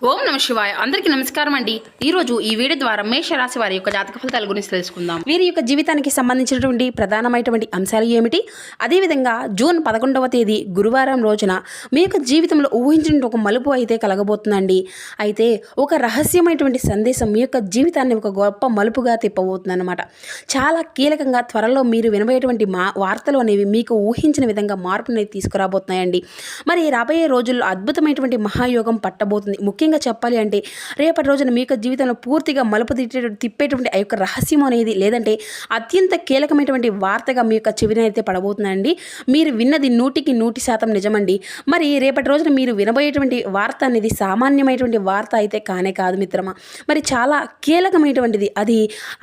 ఓం నమ శివాయ. అందరికీ నమస్కారం అండి. ఈరోజు ఈ వీడియో ద్వారా మేషరాశి వారి యొక్క జాతక ఫలితాల గురించి తెలుసుకుందాం. వీరి యొక్క జీవితానికి సంబంధించినటువంటి ప్రధానమైనటువంటి అంశాలు ఏమిటి, అదేవిధంగా జూన్ 11వ తేదీ గురువారం రోజున మీ యొక్క జీవితంలో ఊహించిన ఒక మలుపు అయితే కలగబోతుందండి. అయితే ఒక రహస్యమైనటువంటి సందేశం మీ యొక్క జీవితాన్ని ఒక గొప్ప మలుపుగా తిప్పబోతుంది అనమాట. చాలా కీలకంగా త్వరలో మీరు వినబోయేటువంటి వార్తలు అనేవి మీకు ఊహించిన విధంగా మార్పు అనేది తీసుకురాబోతున్నాయండి. మరి రాబోయే రోజుల్లో అద్భుతమైనటువంటి మహాయోగం పట్టబోతుంది. ముఖ్యంగా చెప్పాలి అంటే రేపటి రోజున మీ యొక్క జీవితంలో పూర్తిగా మలుపు తిప్పేటువంటి ఆ యొక్క రహస్యం అనేది లేదంటే అత్యంత కీలకమైనటువంటి వార్తగా మీ యొక్క చెవిన అయితే పడబోతుందండి. మీరు విన్నది 100% నిజమండి. మరి రేపటి రోజున మీరు వినబోయేటువంటి వార్త అనేది సామాన్యమైనటువంటి వార్త అయితే కానే కాదు మిత్రమా. మరి చాలా కీలకమైనటువంటిది, అది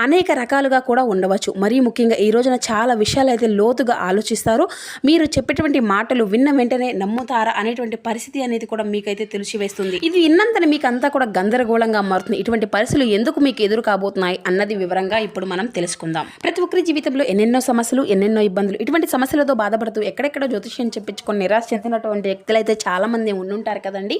అనేక రకాలుగా కూడా ఉండవచ్చు. మరీ ముఖ్యంగా ఈ రోజున చాలా విషయాలు అయితే లోతుగా ఆలోచిస్తారు. మీరు చెప్పేటువంటి మాటలు విన్న వెంటనే నమ్ముతారా అనేటువంటి పరిస్థితి అనేది కూడా మీకైతే తెలిసివేస్తుంది. ఇది విన్నంతనే మీకు అంతా కూడా గందరగోళంగా మారుతుంది. ఇటువంటి పరిస్థితులు ఎందుకు మీకు ఎదురు కాబోతున్నాయి అన్నది వివరంగా ఇప్పుడు మనం తెలుసుకుందాం. ప్రతి ఒక్కరి జీవితంలో ఎన్నెన్నో సమస్యలు, ఎన్నెన్నో ఇబ్బందులు, ఇటువంటి సమస్యలతో బాధపడుతూ ఎక్కడెక్కడో జ్యోతిష్యం చెప్పించుకొని నిరాశ చెందినటువంటి వ్యక్తులు అయితే చాలా మంది ఉండుంటారు కదండి.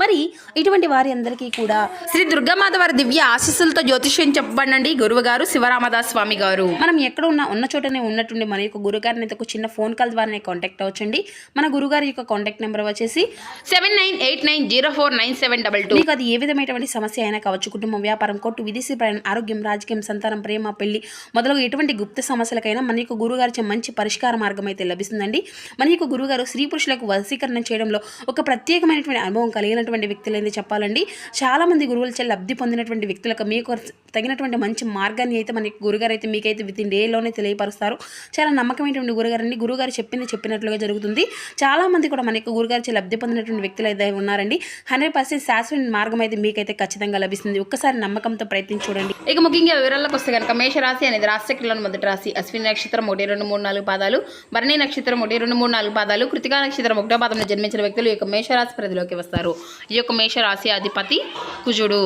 మరి ఇటువంటి వారి అందరికీ కూడా శ్రీ దుర్గామాత వారి దివ్య ఆశీస్సులతో జ్యోతిష్యం చెప్పబడండి గురువు గారు శివరామదాస్ స్వామి గారు. మనం ఎక్కడ ఉన్న చోటనే ఉన్నట్టుండి మన యొక్క గురుగారిని అయితే ఒక చిన్న ఫోన్ కాల్ ద్వారానే కాంటాక్ట్ అవ్వచ్చండి. మన గురుగారి యొక్క కాంటాక్ట్ నెంబర్ వచ్చేసి 7989049722. మీకు అది ఏ విధమైనటువంటి సమస్య అయినా కావచ్చు, కుటుంబం, వ్యాపారం, కోర్టు, విదేశీ ప్రయాణం, ఆరోగ్యం, రాజకీయం, సంతానం, ప్రేమ, పెళ్లి మొదలగు ఎటువంటి గుప్త సమస్యలకైనా మన యొక్క గురుగారి మంచి పరిష్కార మార్గం అయితే లభిస్తుందండి. మన యొక్క గురుగారు స్త్రీ పురుషులకు వశీకరణ చేయడంలో ఒక ప్రత్యేకమైనటువంటి అనుభవం కలిగినటువంటి వ్యక్తులైతే చెప్పాలండి. చాలా మంది గురువులచే లబ్ధి పొందినటువంటి వ్యక్తులకు మీకు తగినటువంటి మంచి మార్గాన్ని అయితే మన గురుగారు అయితే మీకైతే వితిన్ డేలోనే తెలియపరుస్తారు. చాలా నమ్మకమైనటువంటి గురుగారండి. గురుగారు చెప్పినట్లుగా జరుగుతుంది. చాలా మంది కూడా మన యొక్క గురుగారిచే లబ్ధి పొందినటువంటి వ్యక్తులు అయితే ఉన్నారండి. 100% శాశ్వత మార్గం అయితే మీకైతే ఖచ్చితంగా లభిస్తుంది. ఒక్కసారి నమ్మకంతో ప్రయత్నించి చూడండి. ఇక ముఖ్యంగా వివరాలకు వస్తే కనుక మేషరాశి అనేది రాశిచక్రంలోని మొదటి రాశి. అశ్విని నక్షత్రం 1, 2, 3, 4 పాదాలు, భరణి నక్షత్రం 1, 2, 3, 4 పాదాలు, కృతికా నక్షత్రం 1వ పాదంలో జన్మించిన వ్యక్తులు ఈ యొక్క మేషరాశి పరిధిలోకి వస్తారు. ఈ యొక్క మేషరాశి అధిపతి కుజుడు.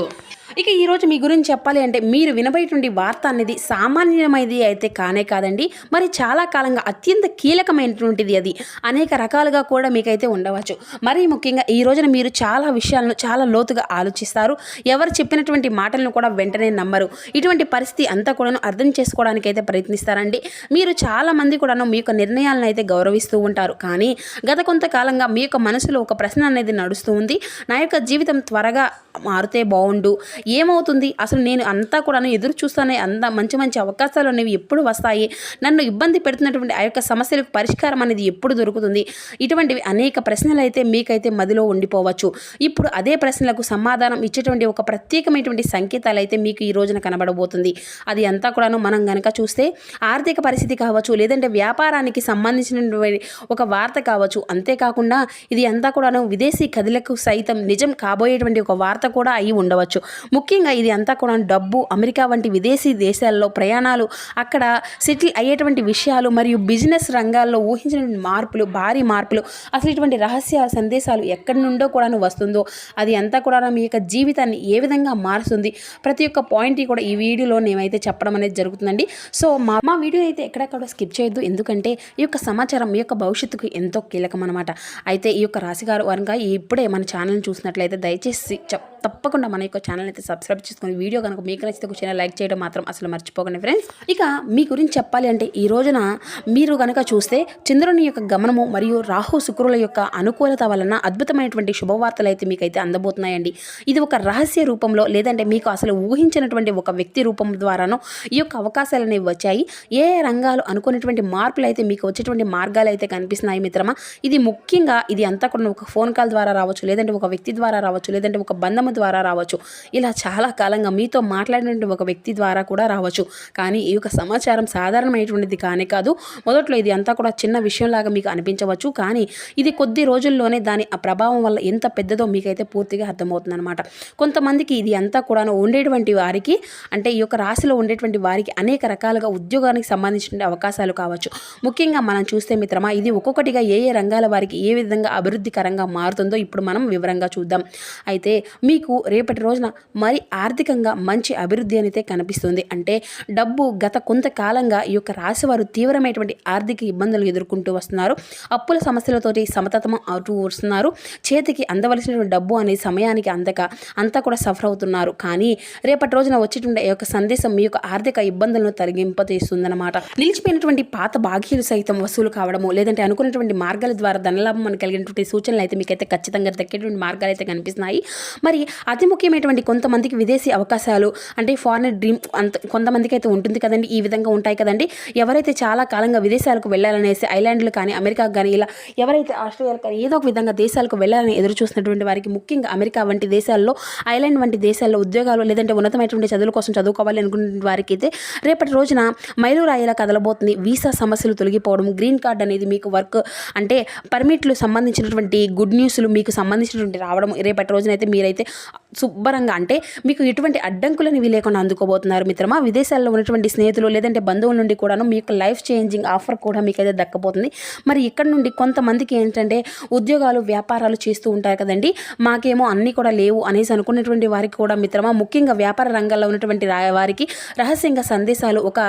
ఇక ఈరోజు మీ గురించి చెప్పాలి అంటే మీరు వినబోయేటువంటి వార్త అనేది సామాన్యమైనది అయితే కానే కాదండి. మరి చాలా కాలంగా అత్యంత కీలకమైనటువంటిది. అది అనేక రకాలుగా కూడా మీకైతే ఉండవచ్చు. మరీ ముఖ్యంగా ఈ రోజున మీరు చాలా విషయాలను చాలా లోతుగా ఆలోచిస్తారు. ఎవరు చెప్పినటువంటి మాటలను కూడా వెంటనే నమ్మరు. ఇటువంటి పరిస్థితి అంతా కూడాను అర్థం చేసుకోవడానికి అయితే ప్రయత్నిస్తారండి. మీరు చాలా మంది కూడాను మీ యొక్క నిర్ణయాలను అయితే గౌరవిస్తూ ఉంటారు. కానీ గత కొంతకాలంగా మీ యొక్క మనసులో ఒక ప్రశ్న అనేది నడుస్తూ ఉంది. నా యొక్క జీవితం త్వరగా మారితే బాగుండు, ఏమవుతుంది అసలు, నేను అంతా కూడా ఎదురు చూస్తానే, అంత మంచి మంచి అవకాశాలు అనేవి ఎప్పుడు వస్తాయి, నన్ను ఇబ్బంది పెడుతున్నటువంటి ఆ యొక్క సమస్యలకు పరిష్కారం అనేది ఎప్పుడు దొరుకుతుంది, ఇటువంటివి అనేక ప్రశ్నలు అయితే మీకైతే మదిలో ఉండిపోవచ్చు. ఇప్పుడు అదే ప్రశ్నలకు సమాధానం ఇచ్చేటువంటి ఒక ప్రత్యేకమైనటువంటి సంకేతాలు అయితే మీకు ఈ రోజున కనబడబోతుంది. అది అంతా కూడాను మనం గనక చూస్తే ఆర్థిక పరిస్థితి కావచ్చు, లేదంటే వ్యాపారానికి సంబంధించినటువంటి ఒక వార్త కావచ్చు. అంతేకాకుండా ఇది అంతా కూడాను విదేశీ కథలకు సైతం నిజం కాబోయేటువంటి ఒక వార్త కూడా అయి ఉండవచ్చు. ముఖ్యంగా ఇది అంతా కూడా డబ్బు, అమెరికా వంటి విదేశీ దేశాల్లో ప్రయాణాలు, అక్కడ సెటిల్ అయ్యేటువంటి విషయాలు మరియు బిజినెస్ రంగాల్లో ఊహించిన మార్పులు, భారీ మార్పులు, అసలు ఇటువంటి రహస్య సందేశాలు ఎక్కడి నుండో కూడా వస్తుందో అది అంతా కూడా మీ యొక్క జీవితాన్ని ఏ విధంగా మారుస్తుంది, ప్రతి ఒక్క పాయింట్ కూడా ఈ వీడియోలో నేనైతే చెప్పడం అనేది జరుగుతుందండి. సో మా వీడియో అయితే ఎక్కడెక్కడ స్కిప్ చేయొద్దు. ఎందుకంటే ఈ యొక్క సమాచారం మీ యొక్క భవిష్యత్తుకు ఎంతో కీలకం అనమాట. అయితే ఈ యొక్క రాశిగారు వారంగా ఇప్పుడే మన ఛానల్ని చూసినట్లయితే దయచేసి తప్పకుండా మన యొక్క ఛానల్ అయితే సబ్స్క్రైబ్ చేసుకుని, వీడియో కనుక మీకు నచ్చితే ఒక చిన్న లైక్ చేయడం మాత్రం అసలు మర్చిపోకండి ఫ్రెండ్స్. ఇక మీ గురించి చెప్పాలి అంటే ఈ రోజున మీరు కనుక చూస్తే చంద్రుని యొక్క గమనము మరియు రాహు శుక్రుల యొక్క అనుకూలత వలన అద్భుతమైనటువంటి శుభవార్తలు అయితే మీకైతే అందబోతున్నాయండి. ఇది ఒక రహస్య రూపంలో లేదంటే మీకు అసలు ఊహించినటువంటి ఒక వ్యక్తి రూపం ద్వారానో ఈ యొక్క అవకాశాలు అనేవి వచ్చాయి. ఏ రంగాలు అనుకునేటువంటి మార్పులు అయితే మీకు వచ్చేటువంటి మార్గాలు అయితే కనిపిస్తున్నాయి మిత్రమా. ఇది ముఖ్యంగా ఇది అంతా కూడా ఒక ఫోన్ కాల్ ద్వారా రావచ్చు, లేదంటే ఒక వ్యక్తి ద్వారా రావచ్చు, లేదంటే ఒక బంధము ద్వారా రావచ్చు. ఇలా చాలా కాలంగా మీతో మాట్లాడినటువంటి ఒక వ్యక్తి ద్వారా కూడా రావచ్చు. కానీ ఈ యొక్క సమాచారం సాధారణమైనటువంటిది కానే కాదు. మొదట్లో ఇది అంతా కూడా చిన్న విషయంలాగా మీకు అనిపించవచ్చు. కానీ ఇది కొద్ది రోజుల్లోనే దాని ఆ ప్రభావం వల్ల ఎంత పెద్దదో మీకైతే పూర్తిగా అర్థమవుతుంది అనమాట. కొంతమందికి ఇది అంతా కూడా ఉండేటువంటి వారికి, అంటే ఈ యొక్క రాశిలో ఉండేటువంటి వారికి అనేక రకాలుగా ఉద్యోగానికి సంబంధించిన అవకాశాలు కావచ్చు. ముఖ్యంగా మనం చూస్తే మిత్రమా, ఇది ఒక్కొక్కటిగా ఏ ఏ రంగాల వారికి ఏ విధంగా అభివృద్ధికరంగా మారుతుందో ఇప్పుడు మనం వివరంగా చూద్దాం. అయితే మీకు రేపటి రోజున మరి ఆర్థికంగా మంచి అభివృద్ధి అనేది కనిపిస్తుంది. అంటే డబ్బు గత కొంతకాలంగా ఈ యొక్క రాశి వారు తీవ్రమైనటువంటి ఆర్థిక ఇబ్బందులు ఎదుర్కొంటూ వస్తున్నారు. అప్పుల సమస్యలతోటి సమతతం అవుతూ వస్తున్నారు. చేతికి అందవలసినటువంటి డబ్బు అనే సమయానికి అందక అంతా కూడా సఫర్ అవుతున్నారు. కానీ రేపటి రోజున వచ్చేటువంటి ఈ యొక్క సందేశం మీ యొక్క ఆర్థిక ఇబ్బందులను తొలగింపజేస్తుందన్నమాట. నిలిచిపోయినటువంటి పాత బాకీలు సైతం వసూలు కావడము, లేదంటే అనుకున్నటువంటి మార్గాల ద్వారా ధనలాభం మనకు కలిగినటువంటి సూచనలు అయితే మీకైతే ఖచ్చితంగా దక్కేటువంటి మార్గాలు అయితే కనిపిస్తున్నాయి. మరి అతి ముఖ్యమైనటువంటి కొంతమందికి విదేశీ అవకాశాలు అంటే ఫారిన్ డ్రీమ్ కొంతమందికి అయితే ఉంటుంది కదండి. ఈ విధంగా ఉంటాయి కదండి. ఎవరైతే చాలా కాలంగా విదేశాలకు వెళ్ళాలనేసి ఐలాండ్లు కానీ అమెరికాకు కానీ ఇలా ఎవరైతే ఆస్ట్రేలియాకు కానీ ఏదో ఒక విధంగా దేశాలకు వెళ్ళాలని ఎదురు చూసినటువంటి వారికి, ముఖ్యంగా అమెరికా వంటి దేశాల్లో, ఐలాండ్ వంటి దేశాల్లో ఉద్యోగాలు లేదంటే ఉన్నతమైనటువంటి చదువుల కోసం చదువుకోవాలి అనుకునే వారికి అయితే రేపటి రోజున మైలురాయిలా కదలబోతుంది. వీసా సమస్యలు తొలగిపోవడం, గ్రీన్ కార్డ్ అనేది మీకు వర్క్ అంటే పర్మిట్లు సంబంధించినటువంటి గుడ్ న్యూస్లు మీకు సంబంధించినటువంటి రావడం రేపటి రోజున అయితే మీరైతే శుభ్రంగా అంటే మీకు ఎటువంటి అడ్డంకులని లేకుండా అందుకోబోతున్నారు మిత్రమా. విదేశాల్లో ఉన్నటువంటి స్నేహితులు లేదంటే బంధువుల నుండి కూడాను మీకు లైఫ్ చేంజింగ్ ఆఫర్ కూడా మీకైతే దక్కబోతుంది. మరి ఇక్కడ నుండి కొంతమందికి ఏంటంటే ఉద్యోగాలు వ్యాపారాలు చేస్తూ ఉంటారు కదండి, మాకేమో అన్నీ కూడా లేవు అనేసి అనుకున్నటువంటి వారికి కూడా మిత్రమా, ముఖ్యంగా వ్యాపార రంగంలో ఉన్నటువంటి వారికి రహస్యంగా సందేశాలు ఒక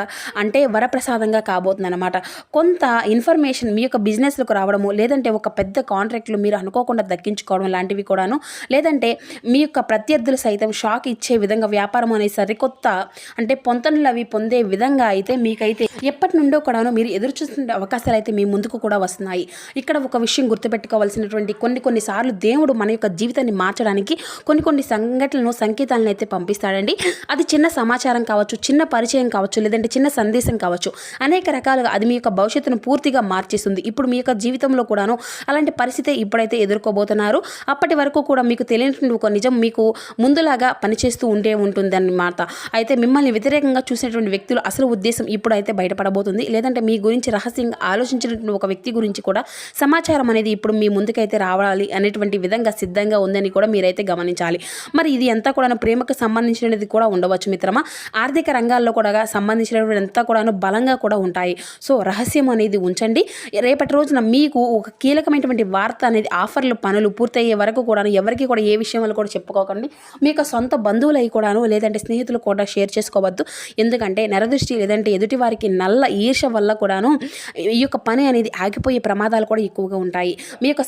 అంటే వరప్రసాదంగా కాబోతుంది అనమాట. కొంత ఇన్ఫర్మేషన్ మీ యొక్క బిజినెస్లకు రావడము, లేదంటే ఒక పెద్ద కాంట్రాక్ట్లు మీరు అనుకోకుండా దక్కించుకోవడం లాంటివి కూడాను, లేదంటే మీ యొక్క ప్రత్యర్థులు సైతం షాక్ ఇచ్చే విధంగా వ్యాపారం అనే సరికొత్త అంటే పొంతనలు అవి పొందే విధంగా అయితే మీకైతే ఎప్పటి నుండో కూడాను మీరు ఎదురు చూస్తున్న అవకాశాలు అయితే మీ ముందుకు కూడా వస్తున్నాయి. ఇక్కడ ఒక విషయం గుర్తుపెట్టుకోవాల్సినటువంటి కొన్ని సార్లు దేవుడు మన యొక్క జీవితాన్ని మార్చడానికి కొన్ని సంఘటనలను సంకేతాలను అయితే పంపిస్తాడండి. అది చిన్న సమాచారం కావచ్చు, చిన్న పరిచయం కావచ్చు, లేదంటే చిన్న సందేశం కావచ్చు, అనేక రకాలుగా అది మీ యొక్క భవిష్యత్తును పూర్తిగా మార్చేస్తుంది. ఇప్పుడు మీ యొక్క జీవితంలో కూడాను అలాంటి పరిస్థితి ఇప్పుడైతే ఎదుర్కోబోతున్నారు. అప్పటి వరకు కూడా మీకు తెలియనటువంటి ఒక నిజం మీకు ముందులాగా పనిచేస్తూ ఉంటుంది అన్నమాట. అయితే మిమ్మల్ని వ్యతిరేకంగా చూసినటువంటి వ్యక్తులు అసలు ఉద్దేశం ఇప్పుడైతే బయటపడబోతుంది. లేదంటే మీ గురించి రహస్యంగా ఆలోచించినటువంటి ఒక వ్యక్తి గురించి కూడా సమాచారం అనేది ఇప్పుడు మీ ముందుకైతే రావాలి అనేటువంటి విధంగా సిద్ధంగా ఉందని కూడా మీరైతే గమనించాలి. మరి ఇది అంతా కూడా ప్రేమకు సంబంధించినది కూడా ఉండవచ్చు మిత్రమా. ఆర్థిక రంగాల్లో కూడా సంబంధించినటువంటి అంతా కూడా బలంగా కూడా ఉంటాయి. సో రహస్యం అనేది ఉంచండి. రేపటి రోజున మీకు ఒక కీలకమైనటువంటి వార్త అనేది ఆఫర్లు పనులు పూర్తయ్యే వరకు కూడా ఎవరికి కూడా ఏ విషయంలో కూడా చెప్పుకోకండి. మీ యొక్క సొంత బంధువులై కూడాను లేదంటే స్నేహితులు కూడా షేర్ చేసుకోవద్దు. ఎందుకంటే నరదృష్టి లేదంటే ఎదుటి వారికి నల్ల ఈర్ష వల్ల కూడాను ఈ యొక్క పని అనేది ఆగిపోయే ప్రమాదాలు కూడా ఎక్కువగా ఉంటాయి. మీ యొక్క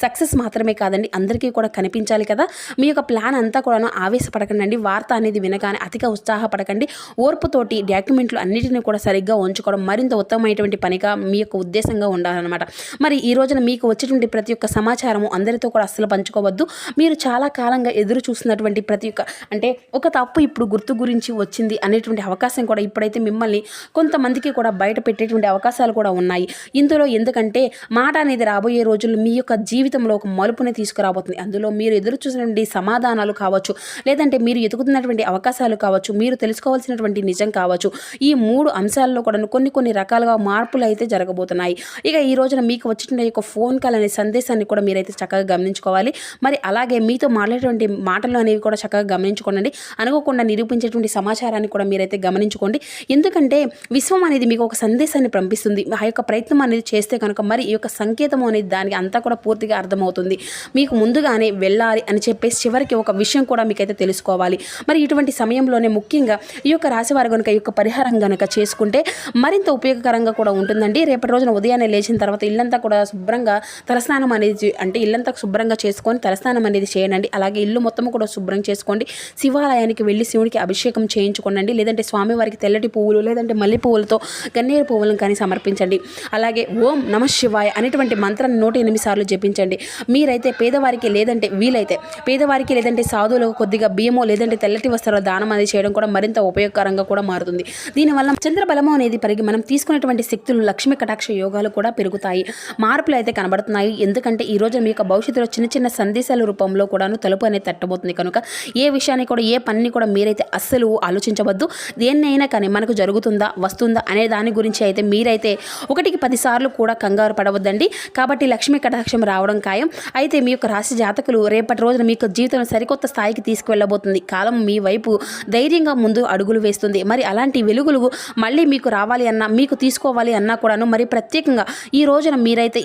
సక్సెస్ మాత్రమే కాదండి, అందరికీ కూడా కనిపించాలి కదా. మీ యొక్క ప్లాన్ అంతా కూడాను ఆవేశపడకండి. వార్త అనేది వినగానే అతిగా ఉత్సాహపడకండి. ఓర్పుతోటి డాక్యుమెంట్లు అన్నిటిని కూడా సరిగ్గా ఉంచుకోవడం మరింత ఉత్తమమైనటువంటి పనిగా మీ యొక్క ఉద్దేశంగా ఉండాలన్నమాట. మరి ఈ రోజున మీకు వచ్చేటువంటి ప్రతి ఒక్క సమాచారము అందరితో కూడా అస్సలు పంచుకోవద్దు. మీరు చాలా కాలంగా ఎదురు చూస్తున్నటువంటి ప్రతి ఒక్క అంటే ఒక తప్పు ఇప్పుడు గుర్తు గురించి వచ్చింది అనేటువంటి అవకాశం కూడా ఇప్పుడైతే మిమ్మల్ని కొంతమందికి కూడా బయట పెట్టేటువంటి అవకాశాలు కూడా ఉన్నాయి ఇందులో. ఎందుకంటే మాట అనేది రాబోయే రోజుల్లో మీ యొక్క జీవితంలో ఒక మలుపుని తీసుకురాబోతుంది. అందులో మీరు ఎదురు చూసినటువంటి సమాధానాలు కావచ్చు, లేదంటే మీరు ఎదుగుతున్నటువంటి అవకాశాలు కావచ్చు, మీరు తెలుసుకోవాల్సినటువంటి నిజం కావచ్చు, ఈ 3 అంశాల్లో కూడా కొన్ని రకాలుగా మార్పులు అయితే జరగబోతున్నాయి. ఇక ఈ రోజున మీకు వచ్చిన యొక్క ఫోన్ కాల్ అనే సందేశాన్ని కూడా మీరైతే చక్కగా గమనించుకోవాలి. మరి అలాగే మీతో మాట్లాడేటువంటి మాటలు అనేవి కూడా చక్కగా గమనించుకోండి. అనుకోకుండా నిరూపించేటువంటి సమాచారాన్ని కూడా మీరైతే గమనించుకోండి. ఎందుకంటే విశ్వం అనేది మీకు ఒక సందేశాన్ని పంపిస్తుంది. ఆ యొక్క ప్రయత్నం అనేది చేస్తే కనుక మరి ఈ యొక్క సంకేతం అనేది దానికి అంతా కూడా పూర్తిగా అర్థమవుతుంది. మీకు ముందుగానే వెళ్ళాలి అని చెప్పేసి చివరికి ఒక విషయం కూడా మీకైతే తెలుసుకోవాలి. మరి ఇటువంటి సమయంలోనే ముఖ్యంగా ఈ యొక్క రాశివారు కనుక ఈ యొక్క పరిహారం కనుక చేసుకుంటే మరింత ఉపయోగకరంగా కూడా ఉంటుందండి. రేపటి రోజున ఉదయాన్నే లేచిన తర్వాత ఇల్లంతా కూడా శుభ్రంగా తలస్నానం అనేది అంటే ఇల్లంతా శుభ్రంగా చేసుకొని తలస్నానం అనేది చేయండి. అలాగే ఇల్లు మొత్తం కూడా శుభ్రం చేసుకోండి. శివాలయానికి వెళ్ళి శివుడికి అభిషేకం చేయించుకోండి. లేదంటే స్వామివారికి తెల్లటి పువ్వులు లేదంటే మల్లె పువ్వులతో గన్నేరు పువ్వులను కానీ సమర్పించండి. అలాగే ఓం నమ శివాయ అనేటువంటి మంత్రాన్ని 108 సార్లు జపించండి. మీరైతే పేదవారికి లేదంటే వీలైతే పేదవారికి లేదంటే సాధువులకు కొద్దిగా బియ్యమో లేదంటే తెల్లటి వస్త్రాల దానం అనేది చేయడం కూడా మరింత ఉపయోగకరంగా కూడా మారుతుంది. దీనివల్ల చంద్రబలము అనేది పెరిగి మనం తీసుకునేటువంటి శక్తులు లక్ష్మీ కటాక్ష యోగాలు కూడా పెరుగుతాయి. మార్పులు అయితే కనబడుతున్నాయి. ఎందుకంటే ఈ రోజు మీ యొక్క భవిష్యత్తులో చిన్న సందేశాల రూపంలో కూడాను తలుపు అనేది తట్టబోతుంది. కనుక ఏ విషయాన్ని కూడా ఏ పనిని కూడా మీరైతే అస్సలు ఆలోచించవద్దు. దేన్నైనా కానీ మనకు జరుగుతుందా వస్తుందా అనే దాని గురించి అయితే మీరైతే 1కి 10 సార్లు కూడా కంగారు పడవద్దండి. కాబట్టి లక్ష్మీ కటాక్షం రావడం ఖాయం. అయితే మీ యొక్క రాశి జాతకులు రేపటి రోజున మీ యొక్క జీవితం సరికొత్త స్థాయికి తీసుకువెళ్ళబోతుంది. కాలం మీ వైపు ధైర్యంగా ముందు అడుగులు వేస్తుంది. మరి అలాంటి వెలుగులు మళ్ళీ మీకు రావాలి అన్నా మీకు తీసుకోవాలి అన్నా కూడాను మరి ప్రత్యేకంగా ఈ రోజున మీరైతే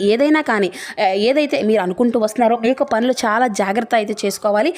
ఏదైతే మీరు అనుకుంటూ వస్తున్నారో మీ యొక్క పనులు చాలా జాగ్రత్త అయితే చేసుకోవాలి.